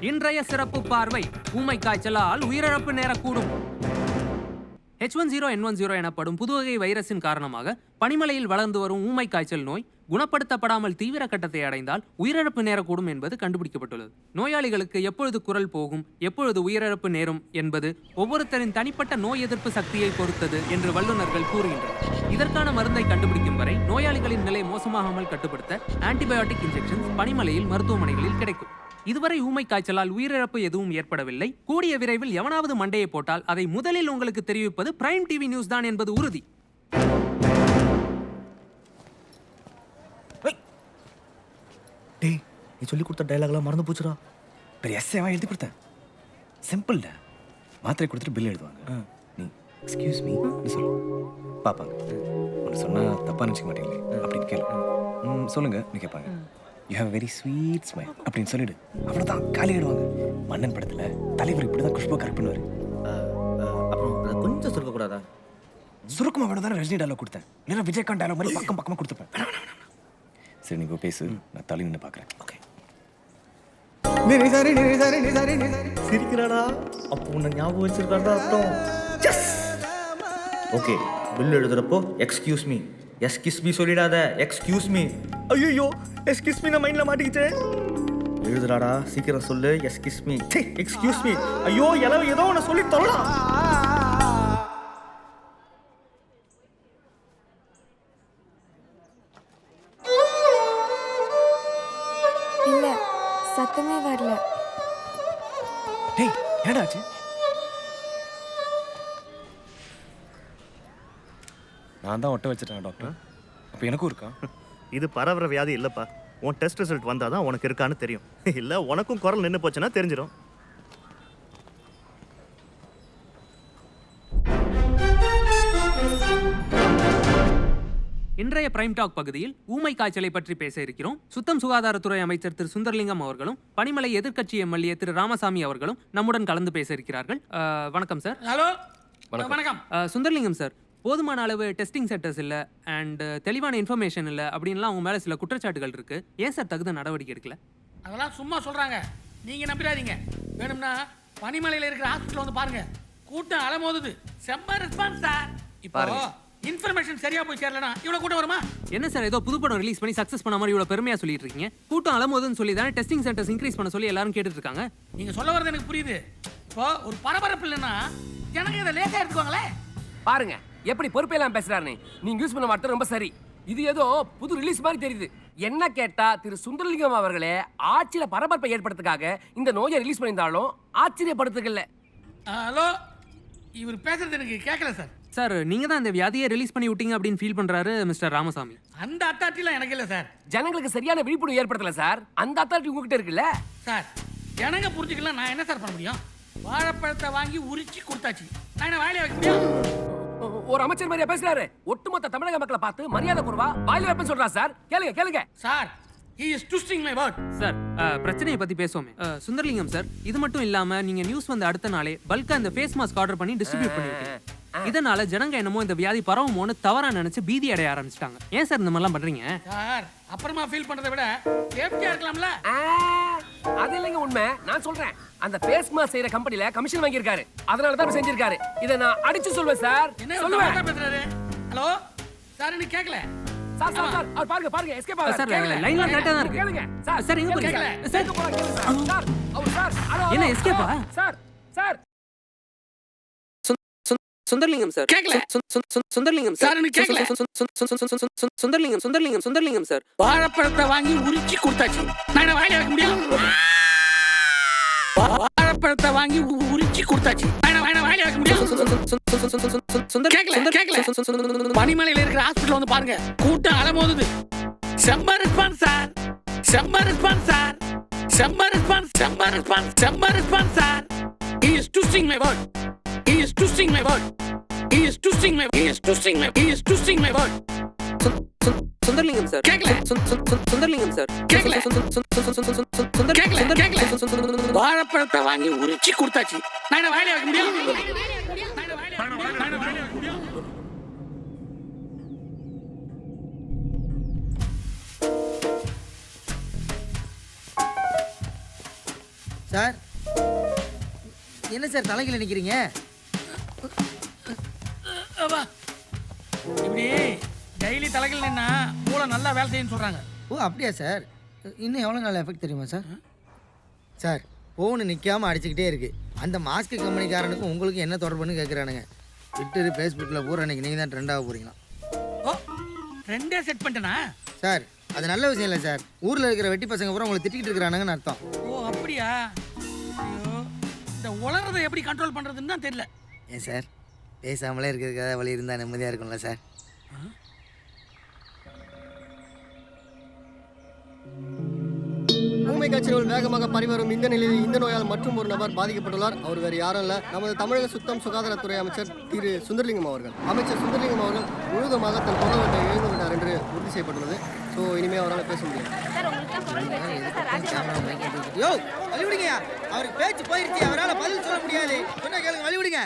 இன்றைய சிறப்பு பார்வை, ஊமை காய்ச்சலால் உயிரிழப்பு நேரக்கூடும். H1N1 எனப்படும் புதுவகை வைரஸின் காரணமாக பனிமலையில் வளர்ந்து வரும் ஊமை காய்ச்சல் நோய் குணப்படுத்தப்படாமல் தீவிர கட்டத்தை அடைந்தால் உயிரிழப்பு நேரக்கூடும் என்பது கண்டுபிடிக்கப்பட்டுள்ளது. நோயாளிகளுக்கு எப்பொழுது குரல் போகும், எப்பொழுது உயிரிழப்பு நேரும் என்பது ஒவ்வொருத்தரின் தனிப்பட்ட நோய் எதிர்ப்பு சக்தியை பொறுத்தது என்று வல்லுநர்கள் கூறுகின்றனர். இதற்கான மருந்தை கண்டுபிடிக்கும் வரை நோயாளிகளின் நிலை மோசமாகாமல் கட்டுப்படுத்த ஆன்டிபயோட்டிக் இன்ஜெக்ஷன்ஸ் பனிமலையில் மருத்துவமனைகளில் கிடைக்கும். இதுவரை ஊமை காய்ச்சலால் உயிரிழப்பு எதுவும் ஏற்படவில்லை. கூடிய விரைவில் எவனாவது மண்டையை போட்டால் அதை முதலில் உங்களுக்கு தெரிவிப்பது பிரைம் டிவி நியூஸ் தான் என்பது உறுதி. டேய், நீ சொல்லி கொடுத்த டயலாக்லாம் மறந்து போச்சுடா. பெரிய எஸ்ஏவா எழுதி கொடுத்தேன். சிம்பிள்டா. மாத்திரை கொடுத்துட்டு பில் எழுதுவாங்க. நீ எக்ஸ்கியூஸ் மீ சொல்லு, பார்ப்பாங்க. ஒன்று சொன்னால் தப்பாக நினச்சிக்க மாட்டீங்களே அப்படின்னு கேளு. சொல்லுங்க நீ கேட்பாங்க. You have very sweet smile அப்படின்னு சொல்லிடு. அவ்வளோதான், காலி ஆயிடுவாங்க. மன்னன் படத்தில் தலைவர் இப்படி தான் குஷ்பா கரெக்ட் பண்ணுவார். அப்புறம் அதை கொஞ்சம் சுருக்கக்கூடாதா? சுருக்கமாக வேணும் தானே ரஜினி டைலாக் கொடுத்தேன். இல்லைன்னா விஜயகாந்த் டைலாக் மாதிரி பக்கமாக கொடுத்துப்பேன். சரி நீ பேசு, நான் தள்ளி நின்று பார்க்குறேன். ஓகே. சிரிக்கிறாடா, அப்போ உன்னை ஞாபகம் வச்சிருக்காடா அர்த்தம். ஓகே, பில் எழுதுறப்போ எக்ஸ்கியூஸ் மீ, எஸ்கியூஸ் மீ சொல்லிடாத, எக்ஸ்கியூஸ் மீ. ஐயோ, எஸ்கியூஸ் மீ நான் மைண்ட்ல மாட்டிக்கிட்டேன். எழுதுறாடா, சீக்கிரம் சொல்லு. Excuse me, excuse me. ஐயோ, ஏதோ ஒன்று சொல்லி தொல்லலாம். இல்ல, சத்தமே வரல. டேய், என்னடாச்சு? நான் தான் ஒட்ட வச்சிட்டேன் டாக்டர். அப்போ எனக்கும் இருக்கா? இது பரவற வியாதி இல்லப்பா. உன் டெஸ்ட் ரிசல்ட் வந்தாதான் உனக்கு இருக்கான்னு தெரியும். இல்ல உனக்கும் குரல் நின்று போச்சுன்னா தெரிஞ்சிடும். இன்றைய பிரைம் டாக் பகுதியில் ஊமை காய்ச்சலை பற்றி பேச இருக்கிறோம். சுத்தம் சுகாதாரத்துறை அமைச்சர் திரு சுந்தர்லிங்கம் அவர்களும் பனிமலை எதிர்க்கட்சி எம்எல்ஏ திரு ராமசாமி அவர்களும் நம்முடன் கலந்து பேச இருக்கிறார்கள். வணக்கம் சார். ஹலோ, வணக்கம். சுந்தர்லிங்கம் சார், போதுமான அளவு டெஸ்டிங் சென்டர்ஸ் இல்லை அண்ட் தெளிவான இன்ஃபர்மேஷன் இல்லை அப்படின்லாம் அவங்க மேலே சில குற்றச்சாட்டுகள் இருக்கு. ஏன் சார் தகுந்த நடவடிக்கை எடுக்கல? அதெல்லாம் சும்மா சொல்றாங்க, நீங்க நம்பிடாதீங்க. வேணும்னா பனிமலையில் இருக்கிற ஹாஸ்பிட்டல் வந்து பாருங்க. கூட்டம் அலமோதுது. செம்ம ரெஸ்பான்ஸ் சார். இப்போ இன்ஃபர்மேஷன் சரியா போய் சேரலனா இவ்வளவு கூட்டம் வருமா? என்ன சார், ஏதோ புது படம் ரிலீஸ் பண்ணி சக்சஸ் பண்ண மாதிரி இவ்வளவு பெருமையா சொல்லிட்டு இருக்கீங்க? கூட்டம் அலமோதுன்னு சொல்லி தானே டெஸ்டிங் சென்டர்ஸ் இன்க்ரீஸ் பண்ண சொல்லி எல்லாரும் கேட்டுட்டு இருக்காங்க. நீங்க சொல்ல வரது எனக்கு புரியுது. இப்போ ஒரு பரபரப்பு இல்லைன்னா ஜனங்க இதை லேசா எடுத்துக்குவாங்களே. பாருங்க எப்படி பொறுப்பெல்லாம் பேசுறாருன்னு. நீங்க யூஸ் பண்ண வார்த்தை ரொம்ப சரி. இது ஏதோ புது ரிலீஸ் மாதிரி தெரியுது. என்ன கேட்டா திரு சுந்தரலிங்கம் அவர்களே ஆட்சியில பரபரப்பை ஏற்படுத்துக்காக இந்த நோயை ரிலீஸ் பண்ணியிருந்தாலும் ஆச்சரியப்படுத்துக்கு இல்ல. ஹலோ, இவர் பேசுறது எனக்கு கேட்கல சார். சார், நீங்க தான் இந்த வியாதியை ரிலீஸ் பண்ணி விட்டீங்க அப்படின்னு ஃபீல் பண்றாரு மிஸ்டர் ராமசாமி. அந்த அத்தாரிட்டிலாம் எனக்கு இல்லை சார். ஜனங்களுக்கு சரியான விழிப்புணர்வு ஏற்படுத்தல சார். அந்த அத்தாரிட்டி உங்ககிட்ட இருக்குல்ல சார். ஜனங்க புரிஞ்சுக்கலாம், நான் என்ன சார் பண்ண முடியும்? வாழைப்பழத்தை வாங்கி உரிச்சு கொடுத்தாச்சு, நான் என்ன வாயில வைக்க முடியும்? ஒரு அமைச்சர் மாதிரியா பேசுறாரு. ஒட்டுமொத்த தமிழக மக்களை பார்த்து மரியாதை குறைவா வாயில வைப்பேன்னு சொல்றா சார். கேளுங்க sir. He is twisting my word. Sir, பிரச்சனையை பத்தி பேசுவோமே. சுந்தர்லிங்கம் சார், இது மட்டும் இல்லாம நீங்க நியூஸ் வந்த அடுத்த நாளே பல்கா இந்த ஃபேஸ் மாஸ்க் ஆர்டர் பண்ணி டிஸ்ட்ரிபியூட் பண்ணிருக்கீங்க. இதனால ஜனங்க என்னமோ இந்த வியாதி பரவுமோன்னு தவறா நினைச்சு பீதி அடைய ஆரம்பிச்சிட்டாங்க. ஏன் சார் இந்த மாதிரிலாம் பண்றீங்க? சார், அப்புறமா ஃபீல் பண்றதை விட சேஃப்டியா இருக்கலாம்ல. அது இல்லைங்க உண்மை. நான் சொல்றேன், அந்த ஃபேஸ் மாஸ்க் செய்யற கம்பெனில கமிஷன் வாங்கி இருக்காரு. அதனால தான் செஞ்சிருக்காரு. இதை நான் அடிச்சு சொல்வேன் சார். என்ன சொல்லுவேன். பேசுறாரு? ஹலோ சார், நீ கேட்கல சார். அவர் பாருங்க எஸ்கேப் ஆகுறாரு. சார், லைன்ல கரெக்ட்டா தான் இருக்கு. கேளுங்க சார். சார், எங்க போறீங்க? சார் சார் அவர் சார் என்ன எஸ்கேப்பா? சார் சுந்தர்லிங்கம் சார், கேட்கல. சுந்தர்லிங்கம் சார், நீ கேட்கல. சுந்தர்லிங்கம் சார், வாழைப்பழத்தை வாங்கி உரிச்சு கொடுத்தாச்சு, நான் என்ன வாயில வைக்க முடியும்? வாழைப்பழத்தை வாங்கி உரிச்சு கொடுத்தாச்சு, நான் என்ன வாயில வைக்க முடியும்? கேட்கல. பனிமலையில் இருக்கிற ஹாஸ்பிட்டல் வந்து பாருங்க. கூட்டம் அலமோதுது. செம்ம response sir. He is twisting my word. Sundarlingam sir, கேட்கல. சுந்தர்லிங்கம் சார், கேட்கல. கேட்கல. வாழைப்பழத்தை வாங்கி உரிச்சு கொடுத்தாச்சு, நான் என்ன வாயில வைக்க முடியும்? சார் என்ன சார் தலைகளை நிற்கிறீங்க? அப்பா. இப்படி டெய்லி தலைகள் நின்னா மூளை நல்லா வேலை செய்யுன்னு சொல்றாங்க. ஓ அப்படியா சார்? இன்னும் எவ்வளோ நாள் எஃபெக்ட் தெரியுமா சார்? சார் ஃபோனு நிற்காமல் அடிச்சுக்கிட்டே இருக்கு. அந்த மாஸ்க் கம்பெனிக்காரனுக்கும் உங்களுக்கு என்ன தொடர்புன்னு கேட்குறானுங்க. ட்விட்டரு ஃபேஸ்புக்கில் பூரா அன்றைக்கி நீங்கள் தான் ட்ரெண்டாக போகிறீங்களா? ஓ 2 செட் பண்ணிட்டேனா? சார் அது நல்ல விஷயம் இல்லை சார். ஊரில் இருக்கிற வெட்டி பசங்க பூரா உங்களை திட்டிக்கிட்டு இருக்கிறானுங்கன்னு அர்த்தம். ஓ அப்படியா? ஐயோ இந்த உளறதை எப்படி கண்ட்ரோல் பண்ணுறதுன்னு தான் தெரியல. ஏன் சார் பேசாமலே இருக்கிறதுக்காக வழி இருந்தால் நிம்மதியாக இருக்கும்ல சார்? ஊமை காய்ச்சல் வேகமாக பரிவரும் இந்த நிலையில் இந்த நோயால் மற்றும் ஒரு நபர் பாதிக்கப்பட்டுள்ளார். அவர் வேறு யாரும் இல்ல, நமது தமிழக சுத்தம் சுகாதாரத்துறை அமைச்சர் திரு சுந்தரலிங்கம் அவர்கள். அமைச்சர் சுந்தரலிங்கம் அவர்கள் முழுவதுமாக தன் பொருளாதாரத்தை இழந்து விட்டார் என்று உறுதி செய்யப்பட்டுள்ளது. ஸோ இனிமேல் அவரால் பேச முடியும். யோ வழி விடுங்க, அவருக்கு பேச்சு போயிருச்சு, அவரால் பதில் சொல்ல முடியாது. சொன்னா கேளுங்க, வழி விடுங்க.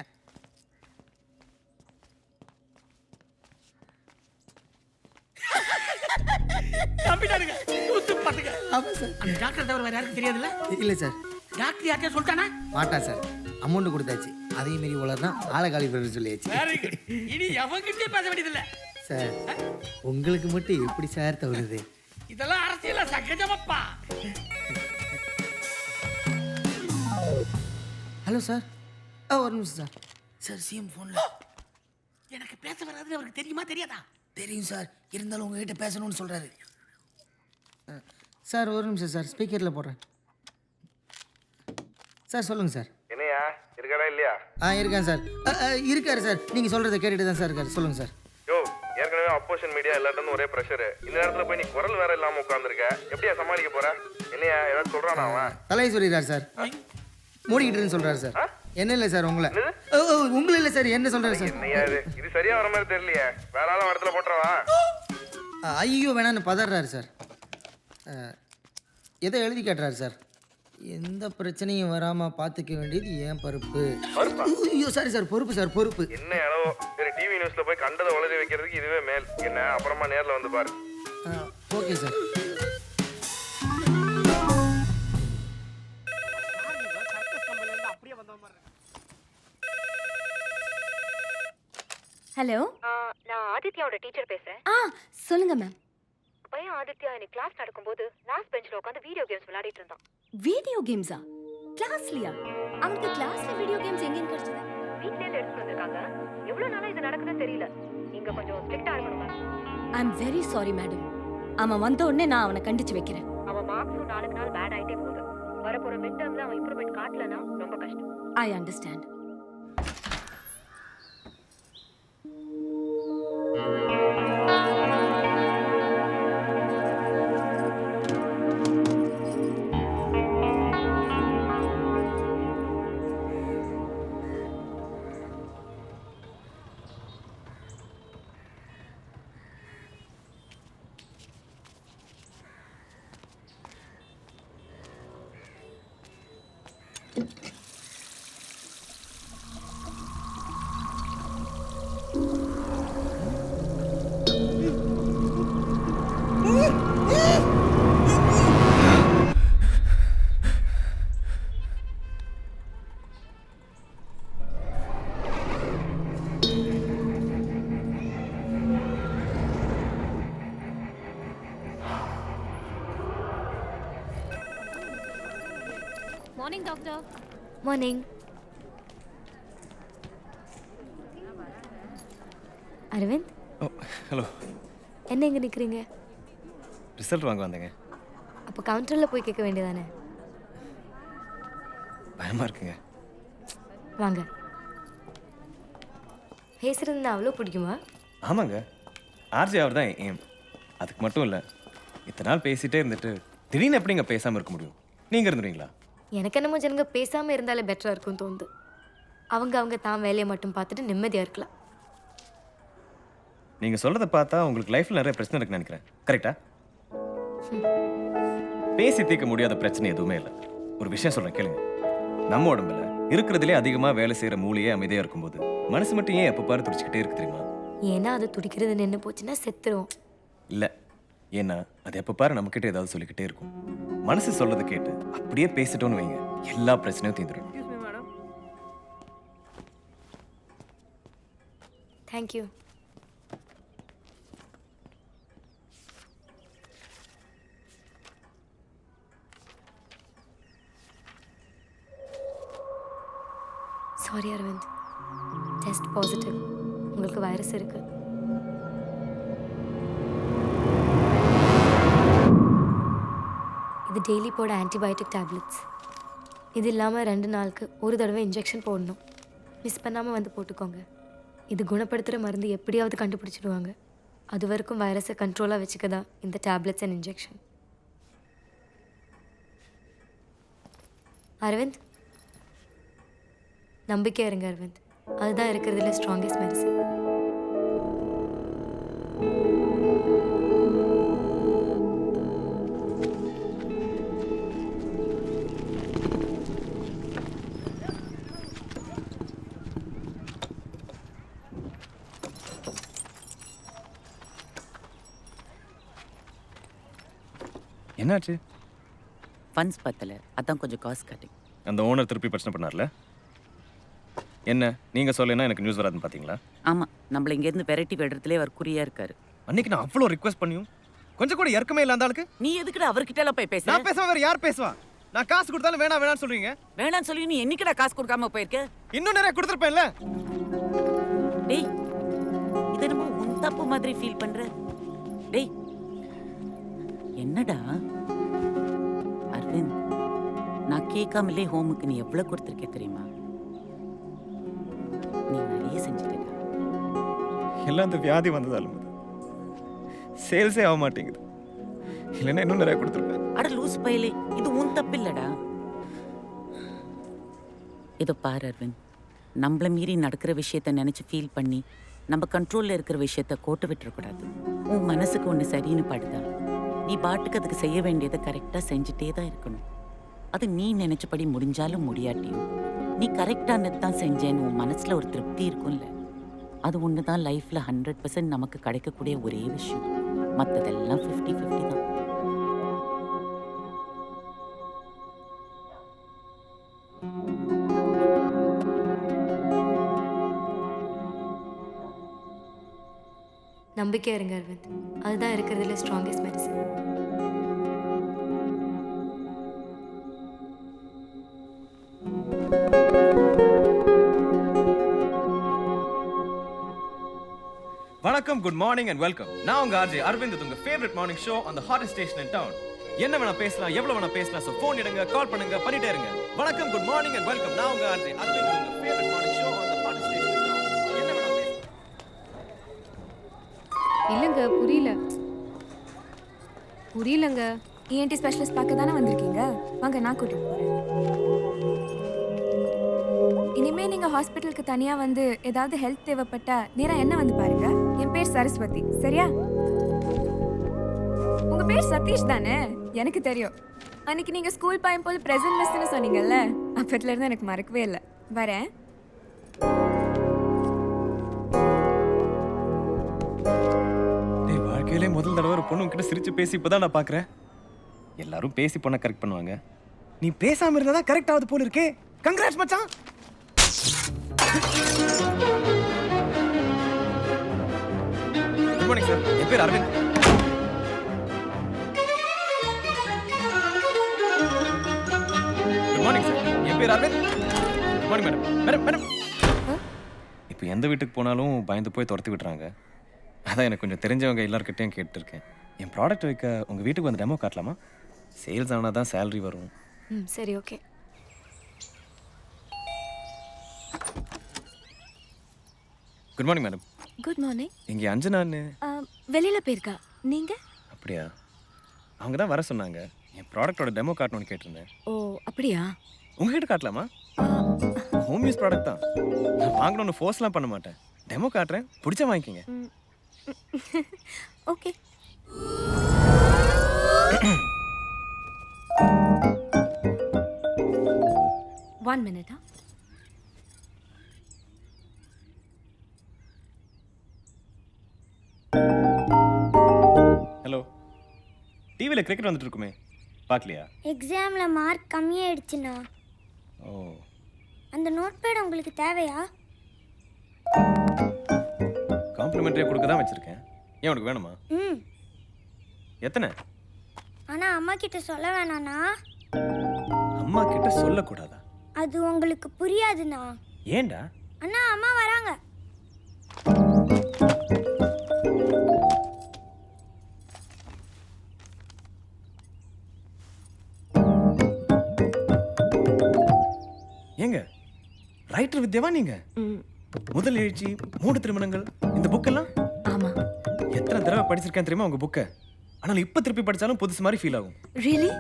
நம்பிட்டாருங்க. ஊத்து பாத்துக்க. ஆமாம் சார். அந்த டாக்டர் தவிர வேற யாருக்கும் தெரியாதுல்ல? இல்லை சார். டாக்டர் யார்கிட்ட சொல்லிட்டானா? மாட்டான் சார். அமௌண்ட் கொடுத்தாச்சு, அதே மாரி உலர்னா ஆளை காலி பண்ண சொல்லியாச்சு. Very good. இனி எவங்கிட்டே பேச வேண்டியதில்லை சார். உங்களுக்கு மட்டும் எப்படி சார் தோணுது? இதெல்லாம் அரசியல சகஜமப்பா. Hello sir. ஒரு நிமிஷம் சார். சார் சிஎம் ஃபோனில். எனக்கு பேச வராதுன்னு அவருக்கு தெரியுமா தெரியாதா? தெரியும் சார், இருந்தாலும் உங்ககிட்ட பேசணும்னு சொல்கிறாரு. சார் ஒரு நிமிஷம் சார், ஸ்பீக்கரில் போடுறேன். சார் சொல்லுங்கள் சார். என்னையா இருக்காரா இல்லையா? இருக்கேன் சார். இருக்காரு சார். நீங்கள் சொல்கிறத கேட்டுட்டு தான் சார் இருக்காரு. சொல்லுங்கள் சார். யோ ஏற்கனவே அப்போசிஷன் மீடியா எல்லாருக்கும் ஒரே ப்ரெஷர். இந்த நேரத்துல போய் நீ குரல் வேற இல்லாம உட்காந்துருக்க. எப்படியா சமாளிக்க போற? என்னையா ஏதாவது சொல்றானா அவன்? தலையை சொல்லிடுறாரு சார். மூடிக்கிட்டுன்னு சொல்கிறாரு சார். என்ன இல்லை சார் உங்களை. உங்களை இல்லை சார், என்ன சொல்கிறாரு சார்? என்னையா இது சரியா வர மாதிரி தெரியலையே. வேற ஆளும் இடத்துல போட்டுறவா? ஐயோ வேணான்னு பதறாரு சார். எதை எழுதி காட்டுறாரு சார். எந்த பிரச்சனையும் வராமல் பார்த்துக்க வேண்டியது ஏன் பொறுப்பு. ஐயோ சாரி சார், பொறுப்பு சார், பொறுப்பு. என்ன அளவோ சரி, டிவி நியூஸ்ல போய் கண்டதை உளறி வைக்கிறதுக்கு இதுவே மேல். என்ன அப்புறமா நேர்ல வந்து பாரு. Okay sir. ஹலோ, நான் ஆதித்யாவோட டீச்சர் பேசுறேன். சொல்லுங்க மேம். பையன் ஆதித்யா இன்னைக்கு கிளாஸ் நடக்கும்போது லாஸ்ட் பெஞ்ச்ல உட்காந்து வீடியோ கேம்ஸ் விளையாடிட்டு இருந்தான். வீடியோ கேம்ஸா? கிளாஸ்லயா? அவனுக்கு கிளாஸ்ல வீடியோ கேம்ஸ் எங்கன்னு கிடைச்சது? வீட்ல இருந்து எடுத்துட்டு வந்திருக்காங்க. எவ்வளவு நாளா இது நடக்குதுன்னு தெரியல. நீங்க கொஞ்சம் ஸ்ட்ரிக்ட்டா இருக்கணும் ma'am. I am very sorry madam. அவன் வந்த உடனே நான் அவனை கண்டிச்சு வைக்கிறேன். அவன் மார்க்ஸும் நாளுக்கு நாள் பேட் ஆயிட்டே போகுது. வரப்போற மிட் டர்ம்ல அவன் இம்ப்ரூவ்மெண்ட் காட்டலனா ரொம்ப கஷ்டம். I understand. Morning doctor. Morning. Aravind. Oh hello. என்ன இங்கே நிற்கிறீங்க? ரிசல்ட் வாங்க வந்தேங்க. அப்போ கவுண்டரில் போய் கேட்க வேண்டியதானே? பயமா இருக்குங்க. வாங்க. பேசுறது அவ்வளோ பிடிக்குமா? ஆமாங்க, ஆர்ஜே அவர் தான் ஏம். அதுக்கு மட்டும் இல்லை, இத்தனை நாள் பேசிகிட்டே இருந்துட்டு திடீர்னு எப்படிங்க பேசாமல் இருக்க முடியும்? நீங்கள் இருந்துருவீங்களா? எனக்கு என்னமோ ஜனங்க பேசாமல் இருந்தாலே பெட்டராக இருக்கும்னு தோணுது. அவங்க தான் வேலையை மட்டும் பார்த்துட்டு நிம்மதியாக இருக்கலாம். நீங்கள் சொல்கிறத பார்த்தா உங்களுக்கு லைஃப்பில் நிறைய பிரச்சனை இருக்குன்னு நினைக்கிறேன். கரெக்டா? பேசி தீர்க்க முடியாத பிரச்சனை எதுவுமே இல்லை. ஒரு விஷயம் சொல்கிறேன் கேளுங்க. நம்ம உடம்புல இருக்கிறதுலே அதிகமாக வேலை செய்கிற மூளையே அமைதியாக இருக்கும்போது மனசு மட்டும் ஏன் எப்போ பாரு துடிச்சிக்கிட்டே இருக்கு தெரியுமா? ஏன்னா அது துடிக்கிறது நின்று போச்சுன்னா செத்துரும். இல்லை, ஏன்னா அது எப்போ பாரு நம்மக்கிட்ட ஏதாவது சொல்லிக்கிட்டே இருக்கும். மனசு சொல்றதை கேட்டு அப்படியே பேசிட்டோன்னு வைங்க, எல்லா பிரச்சனையும் தீர்ந்துடும். Thank you. Sorry Aravind, test positive. உங்களுக்கு வைரஸ் இருக்கு. இது டெய்லி போட ஆன்டிபயோட்டிக் டேப்லெட்ஸ். இது இல்லாமல் 2 நாளுக்கு ஒரு தடவை இன்ஜெக்ஷன் போடணும். மிஸ் பண்ணாமல் வந்து போட்டுக்கோங்க. இது குணப்படுத்துகிற மருந்து எப்படியாவது கண்டுபிடிச்சிடுவாங்க. அது வரைக்கும் வைரஸை கண்ட்ரோலாக வச்சுக்க தான் இந்த டேப்லெட்ஸ் அண்ட் இன்ஜெக்ஷன். அரவிந்த், நம்பிக்கை இருங்க அரவிந்த். அதுதான் இருக்கிறதுல ஸ்ட்ராங்கஸ்ட் மெடிசன். என்னாச்சு? ஃபண்ட்ஸ் பத்தல, அதான் கொஞ்சம் காசு கட்டி. அந்த ஓனர் திருப்பி பிரச்சனை பண்ணார்ல? என்ன நீங்க சொல்லலைன்னா எனக்கு நியூஸ் வராதுன்னு பார்த்தீங்களா? ஆமாம், நம்மள இங்கேருந்து வெரைட்டி விடுறதுலே அவர் குறியா இருக்காரு. அன்னைக்கு நான் அவ்வளோ ரிக்வெஸ்ட் பண்ணியும் கொஞ்சம் கூட இறக்கமே இல்லை அந்த ஆளுக்கு. நீ எதுக்குடா அவர்கிட்ட எல்லாம் போய் பேச? நான் பேசாம வேற யார் பேசுவா? நான் காசு கொடுத்தாலும் வேணாம் வேணாம்னு சொல்றீங்க. வேணான்னு சொல்லி நீ என்னைக்குடா காசு கொடுக்காம போயிருக்க? இன்னும் நிறைய கொடுத்துருப்பேன்ல. டேய், இது என்னமோ உன் தப்பு மாதிரி ஃபீல் பண்ற. டேய், என்னடா அரவிந்த், நான் கேட்காமலே ஹோமுக்கு நீ எவ்வளவு கொடுத்துருக்க தெரியுமா? நீ நிறைய செஞ்சுட்டா. எல்லாம் அந்த வியாதி வந்ததாலும் சேல்ஸே ஆக மாட்டேங்குது. இல்லைன்னா இன்னும் நிறைய கொடுத்துருப்பேன். அட லூஸ் பயலே, இது உன் தப்பு இல்லடா. இதோ பாரு அரவிந்த், நம்மள மீறி நடக்கிற விஷயத்த நினைச்சு ஃபீல் பண்ணி நம்ம கண்ட்ரோல்ல இருக்கிற விஷயத்த கோட்டை விட்டுறக்கூடாது. உன் மனசுக்கு ஒன்று சரின்னு படுதா, நீ பாட்டுக்கு அதுக்கு செய்ய வேண்டியதை கரெக்டாக செஞ்சுட்டே தான் இருக்கணும். அது நீ நினைச்சபடி முடிஞ்சாலும் முடியாட்டியும் நீ கரெக்டானது தான் செஞ்சேன்னு உன் மனசுல ஒரு திருப்தி இருக்கும்ல, அது ஒன்று தான் லைஃப்ல 100% நமக்கு கிடைக்கக்கூடிய ஒரே விஷயம். மற்றதெல்லாம் 50-50 தான். நம்பிக்கை இருங்க அரவிந்த், அதுதான் இருக்கிறதுல ஸ்ட்ராங்கஸ்ட் மெடிசன். வணக்கம், குட் மார்னிங் அண்ட் வெல்கம். நான் உங்க ஆர்ஜே அரவிந்த், உங்க favourite morning show on the hottest station in down. என்ன வேணா பேசலாம், எவ்வளவு வேணா பேசலாம். சோ ஃபோன் எடுங்க, கால் பண்ணுங்க, பண்ணிட்டே இருங்க. வணக்கம், குட் மார்னிங் அண்ட் வெல்கம். நான் உங்க ஆர்ஜே அரவிந்த், உங்க favourite morning show on the hottest station in down. என்ன வேணா பேசலாம். இல்லைங்க, புரியலங்க. இஎன்டி ஸ்பெஷலிஸ்ட் பார்க்க தானே வந்திருக்கீங்க? வாங்க, நான் கூட்டிட்டு போறேன். இனிமே நீங்க ஹாஸ்பிட்டலுக்கு தனியா வந்து ஏதாவது ஹெல்த் தேவைப்பட்டா நேரா என்ன வந்து பாருங்க. என் பேர் சரஸ்வதி, சரியா? உங்க பேர் சதீஷ் தானே? எனக்கு தெரியும். அன்னைக்கு நீங்க ஸ்கூல் பையன் போல பிரசன்ட் மிஸ்ன்னு சொன்னீங்கல்ல, அப்பத்துல இருந்து எனக்கு மறக்கவே இல்லை. வரேன். டேய், வாழ்க்கையிலே முதல் தடவை ஒரு பொண்ணு உன்கிட்ட சிரிச்சு பேசி இப்பதான் நான் பார்க்கறேன். எல்லாரும் பேசி பொண்ணை கரெக்ட் பண்ணுவாங்க, நீ பேசாம இருந்தா தான் கரெக்ட் ஆகுது போல இருக்கே. கங்க்ராட்ஸ் மச்சான். குட் மார்னிங் சார், என் பேர் அரவிந்த். குட் மார்னிங் சார், என் பேர் Aravind. Good morning madam. Madam madam இப்போ எந்த வீட்டுக்கு போனாலும் பயந்து போய் துரத்தி விட்டுறாங்க. அதான் எனக்கு கொஞ்சம் தெரிஞ்சவங்க எல்லாருக்கிட்டையும் கேட்டுருக்கேன். என் ப்ராடக்ட் வைக்க உங்கள் வீட்டுக்கு வந்து டெமோ காட்டலாமா? சேல்ஸ் ஆனால் தான் சேலரி வரும். சரி, okay. Good morning madam. Good morning. இங்கே அஞ்சனான்னு வெளியில போயிருக்கா. நீங்க? அப்படியா? அவங்க தான் வர சொன்னாங்க. என் ப்ராடக்டோட டெமோ காட்டணும்னு கேட்டிருந்தேன். ஓ, அப்படியா? உங்ககிட்ட காட்டலாமா? ஹோம் யூஸ் ப்ராடக்ட் தான். நான் வாங்கணும்னு ஃபோர்ஸ்லாம் பண்ண மாட்டேன். டெமோ காட்டுறேன், பிடிச்சா வாங்கிக்கிங்க. ஓகே. One minute. ஹலோ, டிவியில் கிரிக்கெட் வந்துட்டு இருக்குமே, பார்க்கலையா? எக்ஸாமில் மார்க் கம்மியாயிடுச்சுண்ணா. ஓ, அந்த நோட் பேட் உங்களுக்கு தேவையா? காம்ப்ளிமெண்ட்ரியாக கொடுக்க தான் வச்சுருக்கேன். ஏன் உனக்கு வேணுமா? ம். எத்தனை? ஆனால் அம்மா கிட்ட சொல்ல வேணாண்ணா. அம்மா கிட்ட சொல்லக்கூடாதா? அது உங்களுக்கு புரியாதுண்ணா. ஏன்டா? அண்ணா அம்மா வராங்க. ஏங்க ரைட்டர் வித்யாவா நீங்க? முதல் எழுச்சி, 3 திருமணங்கள், இந்த புக்கெல்லாம் ஆமா. எத்தனை தடவை படிச்சிருக்கேன் தெரியுமா உங்க புக்கை? ஆனால் இப்போ திருப்பி படிச்சாலும் புதுசு மாதிரி ஃபீல் ஆகும். ரியலி?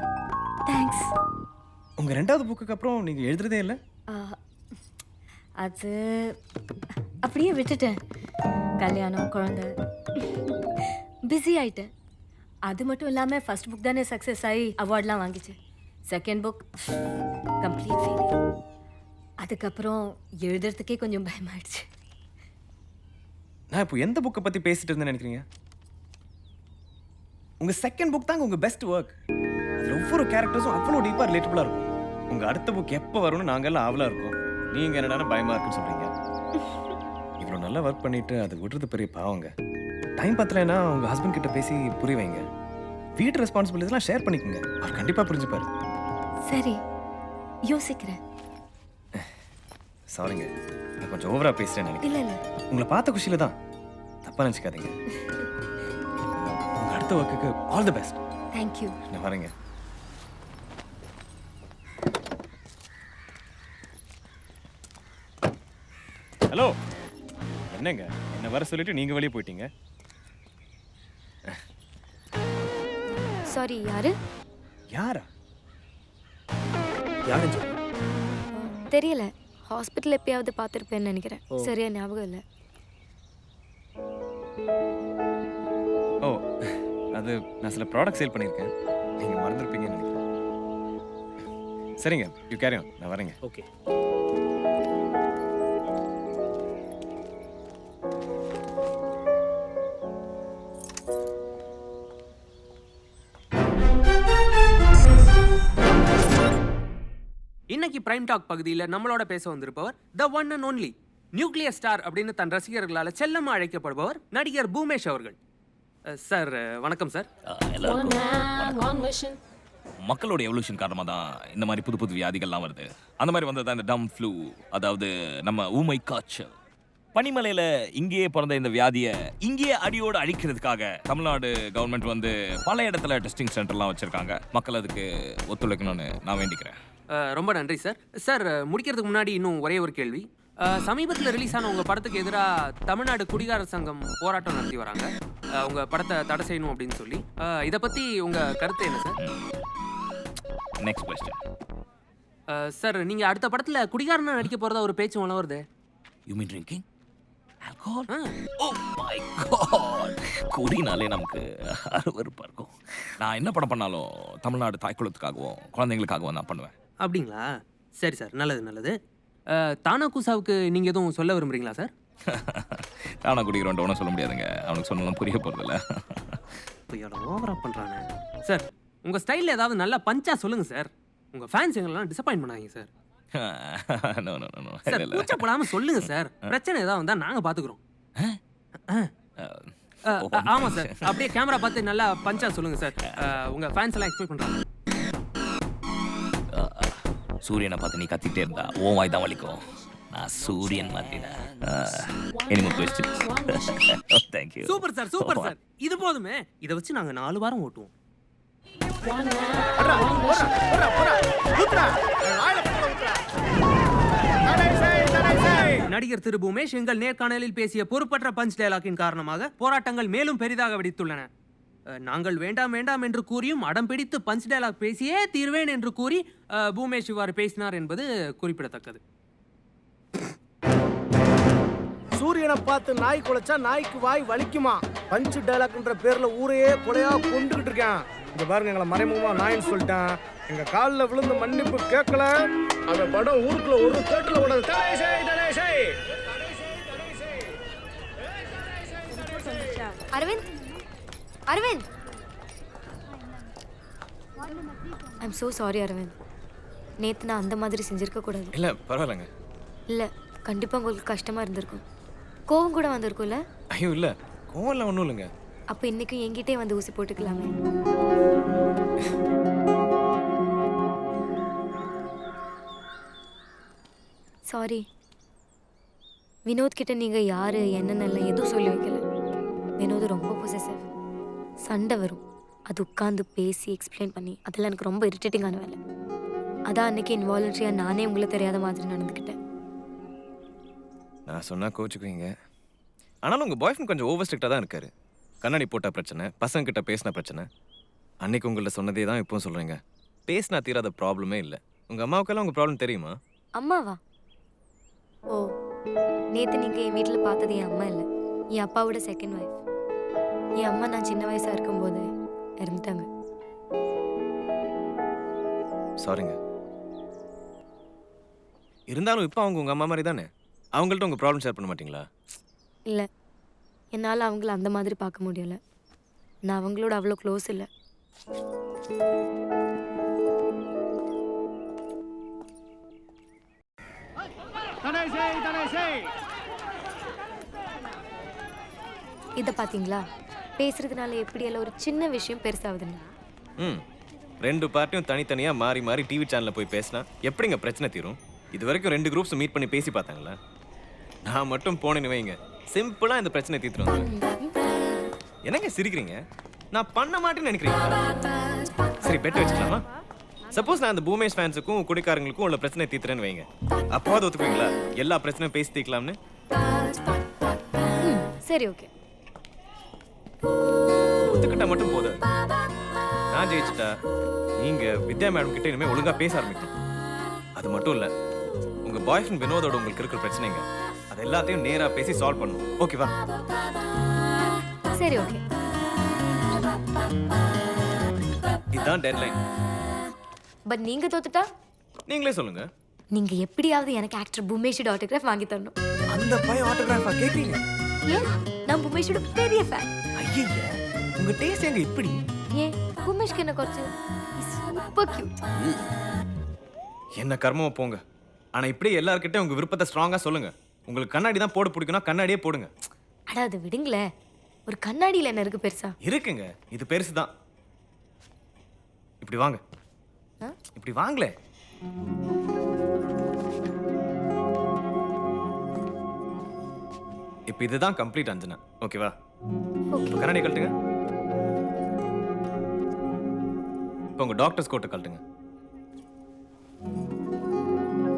தேங்க்ஸ். உங்க 2வது புக்குக்கு அப்புறம் நீங்க எழுதுறதே இல்லை? அது அப்படியே விட்டுட்டேன். கல்யாணம், குழந்தை, பிஸி ஆயிட்டேன். அது மட்டும் இல்லாமல் ஃபர்ஸ்ட் புக் தானே சக்ஸஸ் ஆகி அவார்ட்லாம் வாங்கிச்சு. Second book complete failure. அதுக்கப்புறம் எழுதுறதுக்கே கொஞ்சம் பயமாயிடுச்சு. நான் இப்போ எந்த புக்கை பற்றி பேசிட்டு இருந்தேன்னு நினைக்கிறீங்க? உங்க செகண்ட் புக் தாங்க உங்க பெஸ்ட் ஒர்க். அதில் ஒவ்வொரு கேரக்டர்ஸும் அவ்வளோ டீப்பாக ரிலேட்டபுளாக இருக்கும். உங்க அடுத்த புக் எப்போ வரும்னு நாங்கெல்லாம் ஆவலாக இருக்கோம். நீங்க என்னடா பயமா இருக்குன்னு சொல்றீங்க? இவ்வளோ நல்லா ஒர்க் பண்ணிட்டு அது விடுறது பெரிய பாவங்க. டைம் பத்தலைன்னா உங்க ஹஸ்பண்ட் கிட்ட பேசி புரிய வைங்க. வீட்டு ரெஸ்பான்சிபிலிட்டிஸ்லாம் ஷேர் பண்ணிக்கோங்க. அவர் கண்டிப்பாக புரிஞ்சுப்பாரு. சரி, யோசிக்கிறேன். சாரிங்க, நான் கொஞ்சம் ஓவரா பேசுறேன்னு நினைக்கிறேன். இல்லை இல்லை, உங்களை பார்த்த குஷியில தான். தப்பா நினச்சிக்காதீங்க. உங்க அடுத்த ஒர்க்குக்கு ஆல் தி பெஸ்ட். தேங்க்யூ. நான் வரேங்க. ஹலோ, என்னங்க என்ன வர சொல்லிட்டு நீங்க வெளியே போயிட்டீங்க? சாரி, யாரு? யாரா? யாருன்னு சொல்லு. தெரியல. ஹாஸ்பிட்டல் எப்பயாவது பார்த்துருப்பேன்னு நினைக்கிறேன். சரியா ஞாபகம் இல்லை. ஓ, அது நான் சில ப்ராடக்ட் சேல் பண்ணியிருக்கேன். நீங்க மறந்துருப்பீங்கன்னு நினைக்கிறேன். சரிங்க, யூ கேரி ஆன். நான் வரேங்க. ஓகே. இன்னைக்கு பிரைம் டாக் பகுதியில் நம்மளோட பேச வந்திருப்பவர் the one and only nuclear star அப்படின்னு தன் ரசிகர்களால் செல்லமா அழைக்கப்படுபவர் நடிகர் பூமேஷ் அவர்கள். சார் வணக்கம் சார். மக்களோட எவல்யூஷன் காரணமாக தான் இந்த மாதிரி புது புது வியாதிகள்லாம் வருது. அந்த மாதிரி வந்தது தான் இந்த டம் ஃப்ளூ, அதாவது நம்ம ஊமை காய்ச்சல். பனிமலையில் இங்கேயே பிறந்த இந்த வியாதியை இங்கேயே அடியோடு அழிக்கிறதுக்காக தமிழ்நாடு கவர்மெண்ட் வந்து பல இடத்துல டெஸ்டிங் சென்டர்லாம் வச்சுருக்காங்க. மக்கள் அதுக்கு ஒத்துழைக்கணும்னு நான் வேண்டிக்கிறேன். ரொம்ப நன்றி சார். சார் முடிக்கிறதுக்கு முன்னாடி இன்னும் ஒரே ஒரு கேள்வி. சமீபத்தில் ரிலீஸ் ஆன உங்கள் படத்துக்கு எதிராக தமிழ்நாடு குடிகாரர் சங்கம் போராட்டம் நடத்தி வராங்க, உங்கள் படத்தை தடை செய்யணும் அப்படின்னு சொல்லி. இதை பற்றி உங்கள் கருத்து என்ன சார்? Next question. சார், நீங்கள் அடுத்த படத்தில் குடிகாரனா நடிக்க போகிறதா ஒரு பேச்சு வளருது. You mean drinking alcohol? Oh my God, குடினாலே நமக்கு அருவருப்பாக இருக்கும். நான் என்ன படம் பண்ணாலும் தமிழ்நாடு தாய்க்குளத்துக்காகவும் குழந்தைங்களுக்காகவும் நான் பண்ணுவேன். அப்படிங்களா? சரி சார், நல்லது நல்லது. தானா கூசாவுக்கு நீங்கள் எதுவும் சொல்ல விரும்புகிறீங்களா சார்? தானா குடிக்கிறோன்ட்டு ஒன்றும் சொல்ல முடியாதுங்க. அவனுக்கு சொன்னாலும் புரிய போகிறதில்ல. இப்போ ஓவரா பண்ணுறானே. சார், உங்கள் ஸ்டைலில் ஏதாவது நல்லா பஞ்சா சொல்லுங்கள் சார். உங்கள் ஃபேன்ஸ் எங்கெல்லாம் டிசப்பாயின்ட் பண்ணாங்க sir. No no no sir, கூச்சப்படாமல் சொல்லுங்கள் சார். பிரச்சனை ஏதாவது வந்தால் நாங்கள் பார்த்துக்குறோம். ஆமாம் சார், அப்படியே கேமரா பார்த்து நல்லா பஞ்சா சொல்லுங்கள் சார். உங்கள் ஃபேன்ஸ் எல்லாம் எக்ஸ்பெக்ட் பண்ணுறாங்க. சூரியனை பார்த்து நீ கத்திட்டே இருந்தா ஓ வாய் தான் வலிக்கும். நான் சூரியன் மாத்தினா. Any questions? Thank you. Super sir, super sir. இது போதுமே. இதை வச்சு நாங்கள் 4 வாரம் ஓட்டுவோம். நடிகர் திரு பூமேஷ் எங்கள் நேர்காணலில் பேசிய பொறுப்பற்ற பஞ்ச் டயலாக்கின் காரணமாக போராட்டங்கள் மேலும் பெரிதாக வெடித்துள்ளன. நாங்கள் வேண்டாம் வேண்டாம் என்று கூறியும் அடம் பிடித்து பஞ்ச் டயலாக் பேசியே தீர்வேன் என்று கூறி பூமேஷ் இவ்வாறு பேசினார் என்பது குறிப்பிடத்தக்கது. சூரியனை பார்த்து நாய் குலைச்சா நாய்க்கு வாய் வலிக்குமா? பஞ்சு டயலாக்ன்ற பேர்ல ஊரையே கொலையா கொண்டுகிட்டு இருக்கேன். இங்க பாருங்க, எங்களை மறைமுகமா நாயின்னு சொல்லிட்டேன். எங்க காலில் விழுந்து மன்னிப்பு கேட்கல. அந்த படம் ஊருக்குள்ள ஒரு தேட்டர்ல ஓடாது. Aravind, Aravind, I'm so sorry Aravind. நேற்று நான் அந்த மாதிரி செஞ்சிருக்க கூடாது. இல்லை பரவாயில்லைங்க. இல்லை, கண்டிப்பாக உங்களுக்கு கஷ்டமாக இருந்திருக்கும். கோவம் கூட வந்திருக்கும்ல? ஐயோ இல்லை, கோவம்லாம் ஒன்றும் இல்லைங்க. அப்போ இன்றைக்கும் என்கிட்டே வந்து ஊசி போட்டுக்கலாமே. சாரி, வினோத் கிட்ட நீங்கள் யார் என்னென்ன எதுவும் சொல்லி வைக்கல. வினோத் ரொம்ப பொசசிவ். சண்டை வரும், அது உட்காந்து பேசி எக்ஸ்பிளைன் பண்ணி அதெல்லாம் எனக்கு ரொம்ப இரிட்டேட்டிங்கான வேலை. அதான் அன்னைக்கு இன்வாலண்ட்ரியாக நானே உங்களை தெரியாத மாதிரி நடந்துக்கிட்டேன். நான் சொன்னால் கோச்சுக்குவீங்க. ஆனாலும் உங்கள் பாய் ஃப்ரெண்ட் கொஞ்சம் ஓவர் ஸ்ட்ரிக்டாக தான் இருக்காரு. கண்ணாடி போட்ட பிரச்சனை, பசங்கிட்ட பேசின பிரச்சனை. அன்னைக்கு உங்கள்ட்ட சொன்னதே தான் இப்போவும் சொல்கிறீங்க. பேசினா தீராத ப்ராப்ளமே இல்லை. உங்கள் அம்மாவுக்கெல்லாம் உங்கள் ப்ராப்ளம் தெரியுமா? அம்மாவா? ஓ, நேற்று நீங்கள் என் வீட்டில் பார்த்தது என் அம்மா இல்லை, என் அப்பாவோட செகண்ட் ஒய்ஃப். என் அம்மா நான் சின்ன வயசாக இருக்கும்போது இறந்துட்டாங்க. சாரிங்க. இருந்தாலும் இப்போ அவங்க உங்கள் அம்மா மாதிரி தானே. அவங்கள்ட்ட உங்கள் ப்ராப்ளம் ஷேர் பண்ண மாட்டீங்களா? இல்லை, என்னால் அவங்கள அந்த மாதிரி பார்க்க முடியலை. நான் அவங்களோட அவ்வளோ க்ளோஸ் இல்லை. இதை பார்த்தீங்களா? பேசுறதுனால எப்படியெல்லாம் ஒரு சின்ன விஷயம் பெருசாகுதுன்னு. ம், ரெண்டு பார்ட்டியும் தனித்தனியாக மாறி மாறி டிவி சேனலில் போய் பேசினா எப்படிங்க பிரச்சனை தீரும்? இது வரைக்கும் 2 குரூப்ஸ் மீட் பண்ணி பேசி பார்த்தாங்களா? நான் மட்டும் போனேன்னு வைங்க, சிம்பிளாக இந்த பிரச்சனை தீர்த்துருவாங்க. என்னங்க சிரிக்கிறீங்க? நான் பண்ண மாட்டேன்னு நினைக்கிறீங்களா? சரி, பெட்டு வச்சுக்கலாமா? சப்போஸ் நான் அந்த பூமேஷ் ஃபேன்ஸுக்கும் குடிக்காரங்களுக்கும் உள்ள பிரச்சனை தீர்த்துறேன்னு வைங்க, அப்போது ஒத்துக்குவீங்களா எல்லா பிரச்சனையும் பேசி தீர்க்கலாம்னு? சரி, ஓகே. ஒத்துக்கிட்டா மட்டும் போதும். நான் ஜெயிச்சிட்டா நீங்க வித்யா மேடம் கிட்ட இனிமே ஒழுங்கா பேச ஆரம்பிக்கணும். அது மட்டும் இல்ல, உங்க பாய் ஃப்ரெண்ட் வினோதோட உங்களுக்கு இருக்கிற பிரச்சனைங்க அது எல்லாத்தையும் நேரா பேசி சால்வ் பண்ணணும். ஓகேவா? சரி, ஓகே. இதுதான் டெட்லைன். பட் நீங்க தோத்துட்டா நீங்களே சொல்லுங்க. நீங்க எப்படியாவது எனக்கு ஆக்டர் பூமேஷோட ஆட்டோகிராஃப் வாங்கி தரணும். அந்த பையன் ஆட்டோகிராஃபா கேக்குறீங்க? ஏன்? நான் பூமேஷோட பெரிய ஃபேன். ஐயே, உங்க டேஸ்ட் எங்க இப்படி? ஏன் பூமேஷ்க்கு என்ன குறைச்சு? Super cute. என்ன கர்மமா போங்க. ஆனா இப்படி எல்லார்கிட்டயும் உங்க விருப்பத்தை ஸ்ட்ராங்கா சொல்லுங்க. உங்களுக்கு கண்ணாடி தான் போட பிடிக்கும்னா கண்ணாடியே போடுங்க. அட அது விடுங்களே, ஒரு கண்ணாடியில் என்ன இருக்கு பெருசா? இருக்குங்க, இது பெருசு தான். இப்படி வாங்க. இப்படி வாங்களே. இப்போ இதுதான் கம்ப்ளீட் அஞ்சனா. ஓகேவா? இப்போ கண்ணாடி கழட்டுங்க. இப்போ உங்க டாக்டர்ஸ் கோட்டை கழட்டுங்க.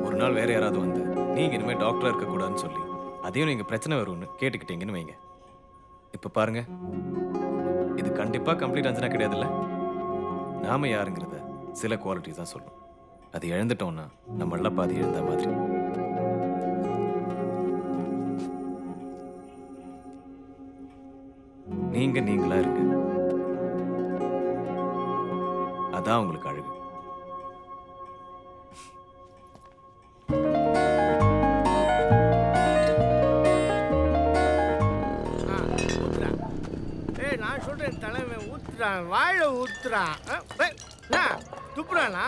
ஒரு நாள் வேற யாராவது வந்து நீங்க இனிமே டாக்டரா இருக்க கூடாதுன்னு சொல்லி அதையும் நீங்க பிரச்சனை வரும்னு கேட்டுக்கிட்டீங்கன்னு வைங்க. இப்ப பாருங்க, இது கண்டிப்பா கம்ப்ளீட் அஞ்சனா கிடையாதுல்ல. நாம யாருங்கிறத சில குவாலிட்டிஸ் தான் சொல்லணும். அது இழந்துட்டோம்னா நம்மள பாதி இழந்த மாதிரி. நீங்க நீங்களா இருங்க, அதான் உங்களுக்கு அழகு. நான் சொல்றேன், தலைவன் ஊத்துறான், வாயில ஊத்துறான். துப்புறானா?